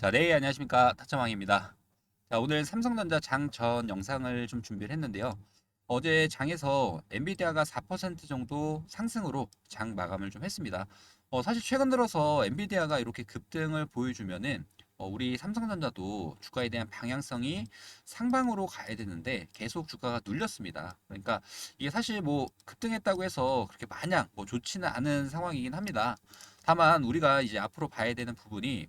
네, 안녕하십니까. 타짜왕입니다. 오늘 삼성전자 장 전 영상을 좀 준비를 했는데요. 어제 장에서 엔비디아가 4% 정도 상승으로 장 마감을 좀 했습니다. 사실 최근 들어서 엔비디아가 이렇게 급등을 보여주면은 우리 삼성전자도 주가에 대한 방향성이 상방으로 가야 되는데 계속 주가가 눌렸습니다. 그러니까 이게 사실 뭐 급등했다고 해서 그렇게 마냥 뭐 좋지는 않은 상황이긴 합니다. 다만 우리가 이제 앞으로 봐야 되는 부분이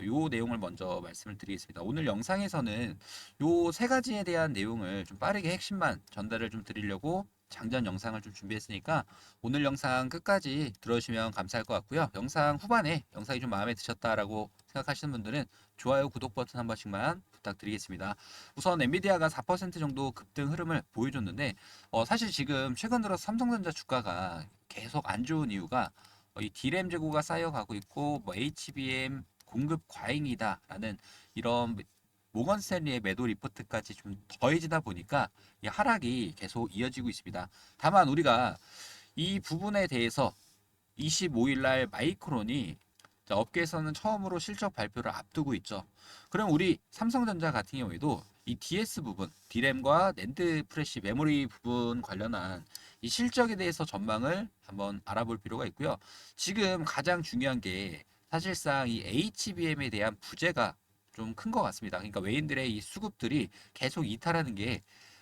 요 내용을 먼저 말씀을 드리겠습니다. 오늘 영상에서는 요 세 가지에 대한 내용을 좀 빠르게 핵심만 전달을 좀 드리려고 장전 영상을 좀 준비했으니까 오늘 영상 끝까지 들어주시면 감사할 것 같고요. 영상 후반에 영상이 좀 마음에 드셨다라고 생각하시는 분들은 좋아요, 구독 버튼 한 번씩만 부탁드리겠습니다. 우선 엔비디아가 4% 정도 급등 흐름을 보여줬는데 사실 지금 최근 들어 삼성전자 주가가 계속 안 좋은 이유가 이 D램 재고가 쌓여가고 있고 뭐 HBM 공급 과잉이다라는 이런 모건 스탠리의 매도 리포트까지 좀 더해지다 보니까 이 하락이 계속 이어지고 있습니다. 다만 우리가 이 부분에 대해서 25일 날 마이크론이 업계에서는 처음으로 실적 발표를 앞두고 있죠. 그럼 우리 삼성전자 같은 경우에도 이 DS 부분, D램과 낸드 프레시 메모리 부분 관련한 이 실적에 대해서 전망을 한번 알아볼 필요가 있고요. 지금 가장 중요한 게 사실상 이 HBM에 대한 부재가 좀 큰 것 같습니다. 그러니까 외인들의 이 수급들이 계속 이탈하는 게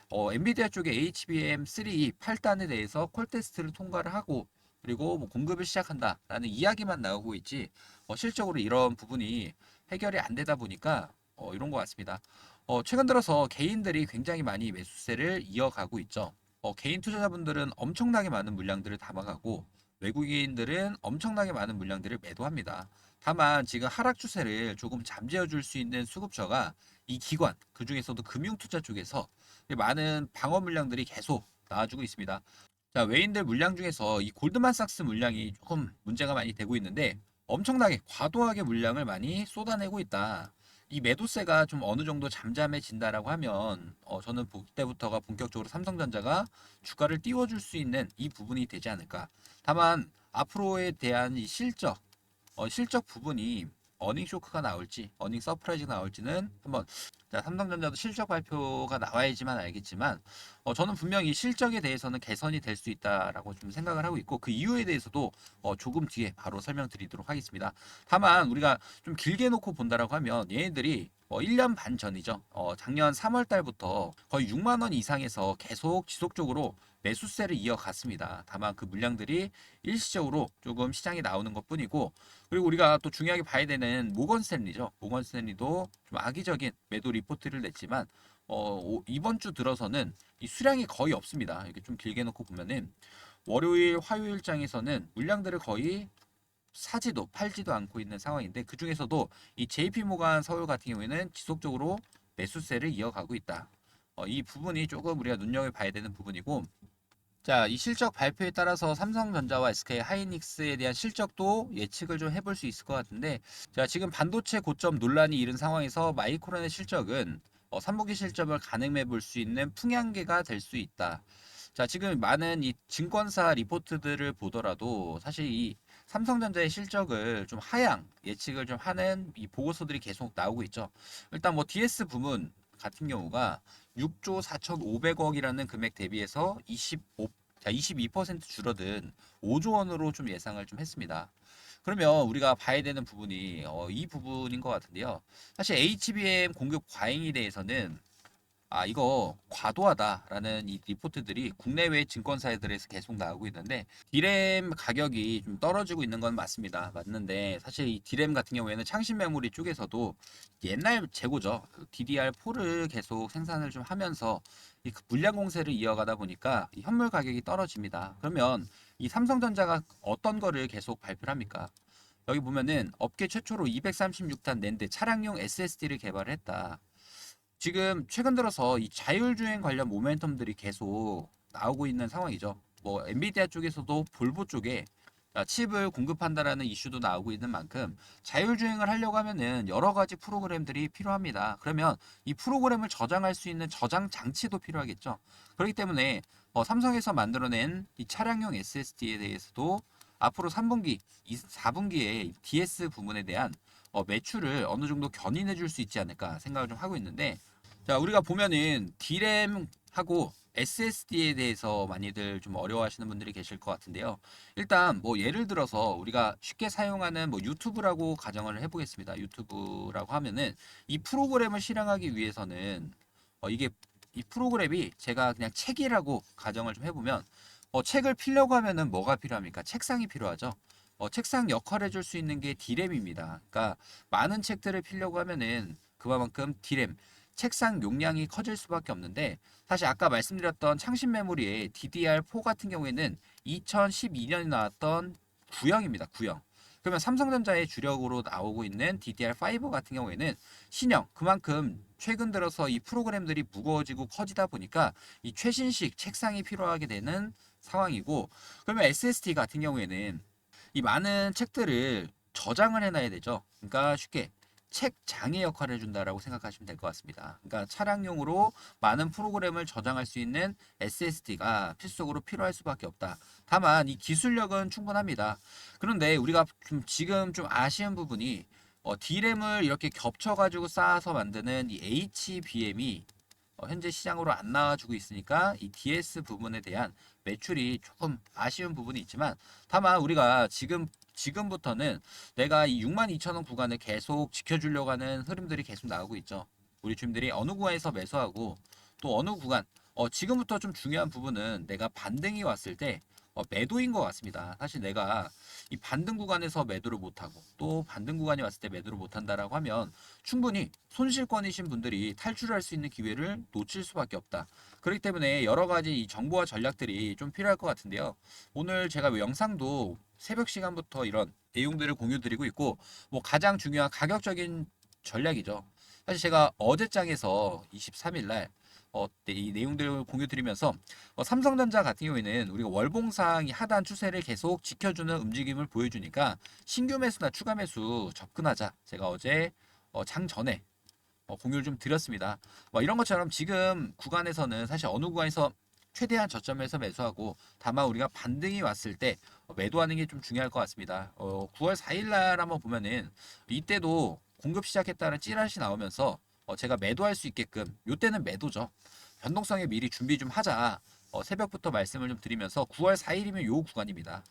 엔비디아 쪽의 HBM3 8단에 대해서 콜 테스트를 통과를 하고 그리고 뭐 공급을 시작한다라는 이야기만 나오고 있지 실적으로 이런 부분이 해결이 안 되다 보니까 이런 것 같습니다. 최근 들어서 개인들이 굉장히 많이 매수세를 이어가고 있죠. 개인 투자자분들은 엄청나게 많은 물량들을 담아가고 외국인들은 엄청나게 많은 물량들을 매도합니다. 다만 지금 하락 추세를 조금 잠재워 줄 수 있는 수급처가 이 기관, 그 중에서도 금융투자 쪽에서 많은 방어 물량들이 계속 나와주고 있습니다. 외인들 물량 중에서 이 골드만삭스 물량이 조금 문제가 많이 되고 있는데 엄청나게 과도하게 물량을 많이 쏟아내고 있다. 이 매도세가 좀 어느 정도 잠잠해진다라고 하면 저는 그때부터가 본격적으로 삼성전자가 주가를 띄워줄 수 있는 이 부분이 되지 않을까. 다만 앞으로에 대한 이 실적 부분이 어닝 쇼크가 나올지, 어닝 서프라이즈가 나올지는 한번 삼성전자도 실적 발표가 나와야지만 알겠지만 저는 분명히 실적에 대해서는 개선이 될 수 있다라고 좀 생각을 하고 있고 그 이유에 대해서도 조금 뒤에 바로 설명드리도록 하겠습니다. 다만 우리가 좀 길게 놓고 본다라고 하면 얘네들이 1년 반 전이죠. 작년 3월 달부터 거의 6만 원 이상에서 계속 지속적으로 매수세를 이어갔습니다. 다만 그 물량들이 일시적으로 조금 시장에 나오는 것 뿐이고 그리고 우리가 또 중요하게 봐야 되는 모건 스탠리죠. 모건 스탠리도 좀 악의적인 매도 리포트를 냈지만 이번 주 들어서는 이 수량이 거의 없습니다. 이렇게 좀 길게 놓고 보면은 월요일, 화요일장에서는 물량들을 거의 사지도 팔지도 않고 있는 상황인데 그 중에서도 이 JP 모간 서울 같은 경우에는 지속적으로 매수세를 이어가고 있다. 이 부분이 조금 우리가 눈여겨봐야 되는 부분이고 이 실적 발표에 따라서 삼성전자와 SK 하이닉스에 대한 실적도 예측을 좀 해볼 수 있을 것 같은데, 지금 반도체 고점 논란이 일은 상황에서 마이크론의 실적은 3분기 실적을 가늠해 볼 수 있는 풍향계가 될 수 있다. 지금 많은 이 증권사 리포트들을 보더라도 사실 이 삼성전자의 실적을 좀 하향 예측을 좀 하는 이 보고서들이 계속 나오고 있죠. 일단 뭐 DS 부문 같은 경우가 6조 4,500억이라는 금액 대비해서 22% 줄어든 5조 원으로 좀 예상을 좀 했습니다. 그러면 우리가 봐야 되는 부분이 이 부분인 것 같은데요. 사실 HBM 공급 과잉에 대해서는 이거 과도하다라는 이 리포트들이 국내외 증권사들에서 계속 나오고 있는데 디램 가격이 좀 떨어지고 있는 건 맞습니다. 맞는데 사실 이 디램 같은 경우에는 창신 메모리 쪽에서도 옛날 재고죠. DDR4를 계속 생산을 좀 하면서 이 물량 공세를 이어가다 보니까 이 현물 가격이 떨어집니다. 그러면 이 삼성전자가 어떤 거를 계속 발표를 합니까? 여기 보면은 업계 최초로 236탄 낸드 차량용 SSD를 개발을 했다. 지금 최근 들어서 이 자율주행 관련 모멘텀들이 계속 나오고 있는 상황이죠. 뭐 엔비디아 쪽에서도 볼보 쪽에 칩을 공급한다라는 이슈도 나오고 있는 만큼 자율주행을 하려고 하면은 여러 가지 프로그램들이 필요합니다. 그러면 이 프로그램을 저장할 수 있는 저장 장치도 필요하겠죠. 그렇기 때문에 삼성에서 만들어낸 이 차량용 SSD에 대해서도 앞으로 3분기, 4분기에 DS 부분에 대한 매출을 어느 정도 견인해 줄 수 있지 않을까 생각을 좀 하고 있는데, 자, 우리가 보면은 D램하고 SSD에 대해서 많이들 좀 어려워하시는 분들이 계실 것 같은데요. 일단 뭐 예를 들어서 우리가 쉽게 사용하는 뭐 유튜브라고 가정을 해보겠습니다. 유튜브라고 하면은 이 프로그램을 실행하기 위해서는 이게 이 프로그램이 제가 그냥 책이라고 가정을 좀 해보면, 책을 피려고 하면은 뭐가 필요합니까? 책상이 필요하죠. 책상 역할을 해줄 수 있는 게 D램입니다. 그러니까 많은 책들을 피려고 하면은 그만큼 D램, 책상 용량이 커질 수밖에 없는데, 사실 아까 말씀드렸던 창신 메모리의 DDR4 같은 경우에는 2012년에 나왔던 구형입니다. 구형. 그러면 삼성전자의 주력으로 나오고 있는 DDR5 같은 경우에는 신형, 그만큼 최근 들어서 이 프로그램들이 무거워지고 커지다 보니까 이 최신식 책상이 필요하게 되는 상황이고, 그러면 SSD 같은 경우에는 이 많은 책들을 저장을 해놔야 되죠. 그러니까 쉽게 책장의 역할을 해준다라고 생각하시면 될 것 같습니다. 그러니까 차량용으로 많은 프로그램을 저장할 수 있는 SSD가 필수적으로 필요할 수밖에 없다. 다만 이 기술력은 충분합니다. 그런데 우리가 지금 좀 아쉬운 부분이, D램을 이렇게 겹쳐가지고 쌓아서 만드는 이 HBM이 현재 시장으로 안 나와주고 있으니까 이 DS 부분에 대한 매출이 조금 아쉬운 부분이 있지만, 다만 우리가 지금부터는 내가 이 62,000원 구간을 계속 지켜주려고 하는 흐름들이 계속 나오고 있죠. 우리 주민들이 어느 구간에서 매수하고 또 어느 구간, 지금부터 좀 중요한 부분은 내가 반등이 왔을 때 매도인 것 같습니다. 사실 내가 이 반등 구간에서 매도를 못하고 또 반등 구간이 왔을 때 매도를 못한다라고 하면 충분히 손실권이신 분들이 탈출할 수 있는 기회를 놓칠 수밖에 없다. 그렇기 때문에 여러 가지 이 정보와 전략들이 좀 필요할 것 같은데요. 오늘 제가 영상도 새벽 시간부터 이런 내용들을 공유드리고 있고, 뭐 가장 중요한 가격적인 전략이죠. 사실 제가 어제장에서 23일 날 이 내용들을 공유드리면서 삼성전자 같은 경우에는 우리가 월봉상이 하단 추세를 계속 지켜주는 움직임을 보여주니까 신규 매수나 추가 매수 접근하자. 제가 어제 장 전에 공유를 좀 드렸습니다. 이런 것처럼 지금 구간에서는 사실 어느 구간에서 최대한 저점에서 매수하고, 다만 우리가 반등이 왔을 때 매도하는 게 좀 중요할 것 같습니다. 9월 4일 날 한번 보면은 이때도 공급 시작했다는 찌라시 나오면서 제가 매도할 수 있게끔, 요때는 매도죠. 변동성에 미리 준비 좀 하자. 새벽부터 말씀을 좀 드리면서 9월 4일이면 요 구간입니다.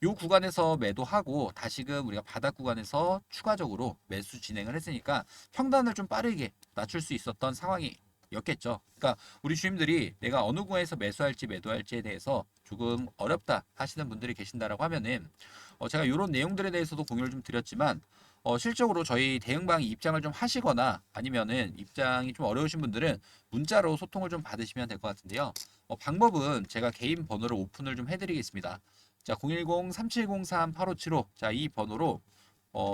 요 구간에서 매도하고 다시금 우리가 바닥 구간에서 추가적으로 매수 진행을 했으니까 평단을 좀 빠르게 낮출 수 있었던 상황이었겠죠. 그러니까 우리 주님들이 내가 어느 구간에서 매수할지 매도할지에 대해서 조금 어렵다 하시는 분들이 계신다라고 하면은 제가 이런 내용들에 대해서도 공유를 좀 드렸지만, 실적으로 저희 대응방이 입장을 좀 하시거나 아니면은 입장이 좀 어려우신 분들은 문자로 소통을 좀 받으시면 될 것 같은데요. 방법은 제가 개인 번호를 오픈을 좀 해드리겠습니다. 자, 010-3703-8575. 자, 이 번호로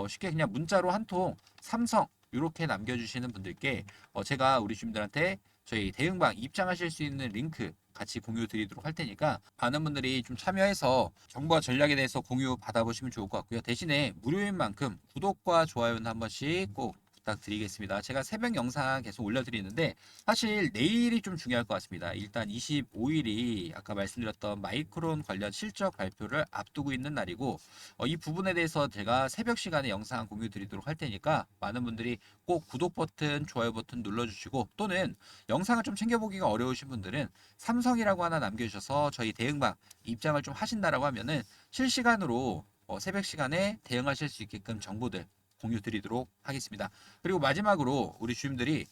쉽게 그냥 문자로 한 통 삼성 이렇게 남겨주시는 분들께 제가 우리 주민들한테 저희 대응방 입장하실 수 있는 링크 같이 공유 드리도록 할 테니까 많은 분들이 좀 참여해서 정보와 전략에 대해서 공유 받아보시면 좋을 것 같고요. 대신에 무료인 만큼 구독과 좋아요는 한 번씩 꼭 부탁드리겠습니다. 제가 새벽 영상 계속 올려드리는데 사실 내일이 좀 중요할 것 같습니다. 일단 25일이 아까 말씀드렸던 마이크론 관련 실적 발표를 앞두고 있는 날이고, 이 부분에 대해서 제가 새벽 시간에 영상 공유 드리도록 할 테니까 많은 분들이 꼭 구독 버튼, 좋아요 버튼 눌러주시고, 또는 영상을 좀 챙겨보기가 어려우신 분들은 삼성이라고 하나 남겨주셔서 저희 대응방 입장을 좀 하신다라고 하면은 실시간으로 새벽 시간에 대응하실 수 있게끔 정보들 공유 드리도록 하겠습니다. 그리고 마지막으로 우리 주님들이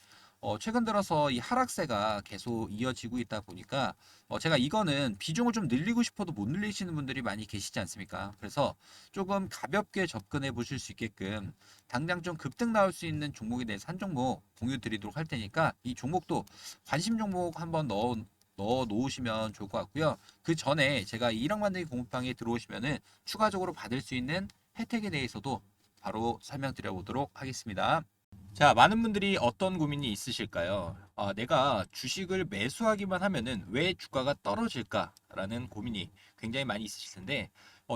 최근 들어서 이 하락세가 계속 이어지고 있다 보니까 제가 이거는 비중을 좀 늘리고 싶어도 못 늘리시는 분들이 많이 계시지 않습니까? 그래서 조금 가볍게 접근해 보실 수 있게끔 당장 좀 급등 나올 수 있는 종목에 대해서 한 종목 공유 드리도록 할 테니까 이 종목도 관심 종목 한번 넣어 놓으시면 좋을 것 같고요. 그 전에 제가 1억 만들기 공부방에 들어오시면은 추가적으로 받을 수 있는 혜택에 대해서도 바로 설명드려 보도록 하겠습니다. 자, 많은 분들이 어떤 고민이 있으실까요? 내가 주식을 매수하기만 하면은 왜 주가가 떨어질까라는 고민이 굉장히 많이 있으실 텐데,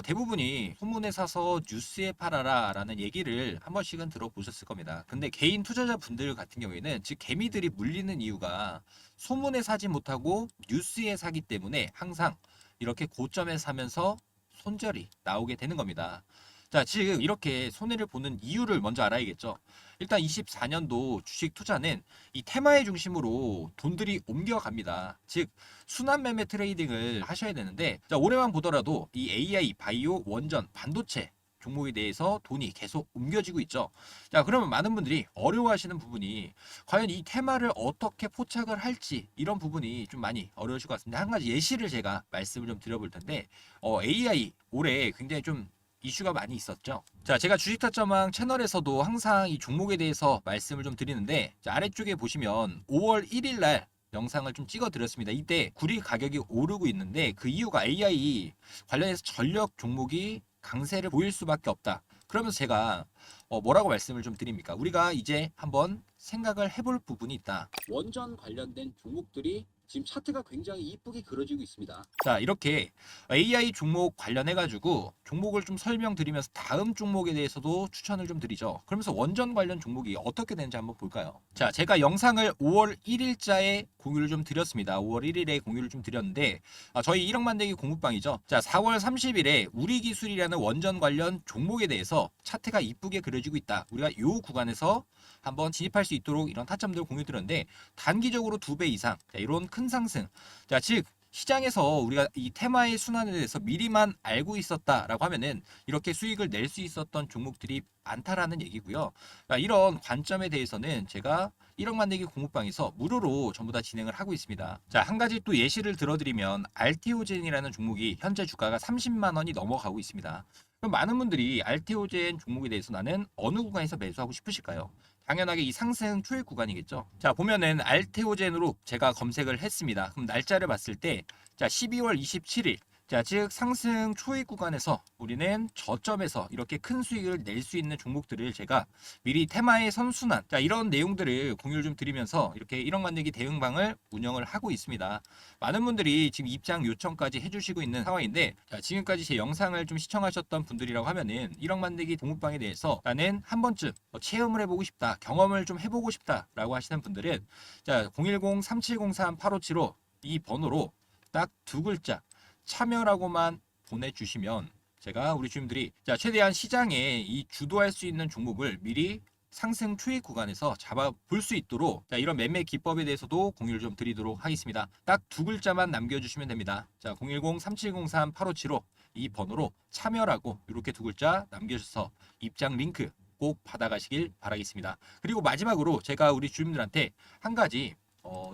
대부분이 소문에 사서 뉴스에 팔아라 라는 얘기를 한 번씩은 들어보셨을 겁니다. 근데 개인 투자자 분들 같은 경우에는, 즉 개미들이 물리는 이유가 소문에 사지 못하고 뉴스에 사기 때문에 항상 이렇게 고점에 사면서 손절이 나오게 되는 겁니다. 자, 지금 이렇게 손해를 보는 이유를 먼저 알아야겠죠. 일단 24년도 주식 투자는 이 테마의 중심으로 돈들이 옮겨갑니다. 즉, 순환 매매 트레이딩을 하셔야 되는데, 자, 올해만 보더라도 이 AI, 바이오, 원전, 반도체 종목에 대해서 돈이 계속 옮겨지고 있죠. 자, 그러면 많은 분들이 어려워하시는 부분이 과연 이 테마를 어떻게 포착을 할지 이런 부분이 좀 많이 어려우실 것 같습니다. 한 가지 예시를 제가 말씀을 좀 드려볼 텐데, AI 올해 굉장히 좀 이슈가 많이 있었죠. 자, 제가 주식타점왕 채널에서도 항상 이 종목에 대해서 말씀을 좀 드리는데, 자, 아래쪽에 보시면 5월 1일 날 영상을 좀 찍어 드렸습니다. 이때 구리 가격이 오르고 있는데 그 이유가 AI 관련해서 전력 종목이 강세를 보일 수밖에 없다. 그러면서 제가 뭐라고 말씀을 좀 드립니까? 우리가 이제 한번 생각을 해볼 부분이 있다. 원전 관련된 종목들이 지금 차트가 굉장히 이쁘게 그려지고 있습니다. 자, 이렇게 AI 종목 관련해가지고 종목을 좀 설명드리면서 다음 종목에 대해서도 추천을 좀 드리죠. 그러면서 원전 관련 종목이 어떻게 되는지 한번 볼까요? 자, 제가 영상을 5월 1일자에 공유를 좀 드렸습니다. 5월 1일에 공유를 좀 드렸는데, 저희 1억 만들기 공부방이죠. 자, 4월 30일에 우리기술이라는 원전 관련 종목에 대해서 차트가 이쁘게 그려지고 있다. 우리가 이 구간에서 한번 진입할 수 있도록 이런 타점들을 공유 드렸는데, 단기적으로 2배 이상, 자, 이런 큰 상승. 자, 즉 시장에서 우리가 이 테마의 순환에 대해서 미리만 알고 있었다라고 하면은 이렇게 수익을 낼 수 있었던 종목들이 많다라는 얘기고요. 자, 이런 관점에 대해서는 제가 1억 만들기 공부방에서 무료로 전부 다 진행을 하고 있습니다. 자, 한 가지 또 예시를 들어드리면 알테오젠이라는 종목이 현재 주가가 30만 원이 넘어가고 있습니다. 그럼 많은 분들이 알테오젠 종목에 대해서 나는 어느 구간에서 매수하고 싶으실까요? 당연하게 이 상승 초입 구간이겠죠. 자, 보면은 알테오젠으로 제가 검색을 했습니다. 그럼 날짜를 봤을 때, 자, 12월 27일. 자, 즉 상승 초입 구간에서 우리는 저점에서 이렇게 큰 수익을 낼 수 있는 종목들을 제가 미리 테마의 선순환, 자, 이런 내용들을 공유를 좀 드리면서 이렇게 1억 만들기 대응방을 운영을 하고 있습니다. 많은 분들이 지금 입장 요청까지 해주시고 있는 상황인데, 자, 지금까지 제 영상을 좀 시청하셨던 분들이라고 하면은 1억 만들기 동업방에 대해서 나는 한 번쯤 체험을 해보고 싶다, 경험을 좀 해보고 싶다라고 하시는 분들은, 자, 010-3703-8575 이 번호로 딱 두 글자 참여라고만 보내주시면 제가 우리 주님들이, 자, 최대한 시장에 이 주도할 수 있는 종목을 미리 상승 초입 구간에서 잡아 볼 수 있도록, 자, 이런 매매 기법에 대해서도 공유를 좀 드리도록 하겠습니다. 딱 두 글자만 남겨주시면 됩니다. 자, 010-3703-8575 이 번호로 참여라고 이렇게 두 글자 남겨주셔서 입장 링크 꼭 받아가시길 바라겠습니다. 그리고 마지막으로 제가 우리 주님들한테 한 가지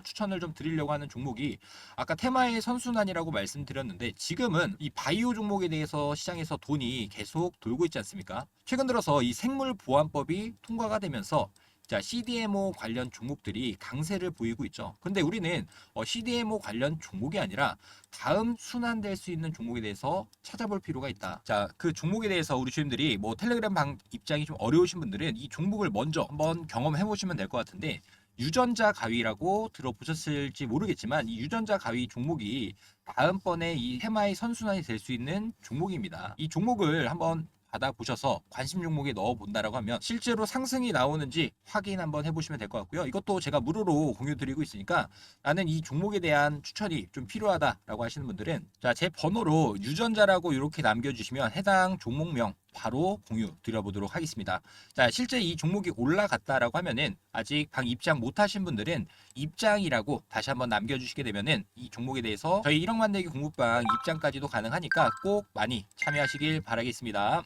추천을 좀 드리려고 하는 종목이, 아까 테마의 선순환이라고 말씀드렸는데 지금은 이 바이오 종목에 대해서 시장에서 돈이 계속 돌고 있지 않습니까? 최근 들어서 이 생물보안법이 통과가 되면서, 자, CDMO 관련 종목들이 강세를 보이고 있죠. 근데 우리는 CDMO 관련 종목이 아니라 다음 순환될 수 있는 종목에 대해서 찾아볼 필요가 있다. 자, 그 종목에 대해서 우리 주님들이 뭐 텔레그램 방 입장이 좀 어려우신 분들은 이 종목을 먼저 한번 경험해 보시면 될 것 같은데, 유전자 가위라고 들어보셨을지 모르겠지만 이 유전자 가위 종목이 다음번에 이 테마의 선순환이 될 수 있는 종목입니다. 이 종목을 한번 받아보셔서 관심 종목에 넣어본다라고 하면 실제로 상승이 나오는지 확인 한번 해보시면 될 것 같고요. 이것도 제가 무료로 공유드리고 있으니까 나는 이 종목에 대한 추천이 좀 필요하다라고 하시는 분들은, 자, 제 번호로 유전자라고 이렇게 남겨주시면 해당 종목명 바로 공유 드려보도록 하겠습니다. 자, 실제 이 종목이 올라갔다라고 하면은 아직 방 입장 못하신 분들은 입장이라고 다시 한번 남겨주시게 되면은 이 종목에 대해서 저희 1억 만들기 공부방 입장까지도 가능하니까 꼭 많이 참여하시길 바라겠습니다.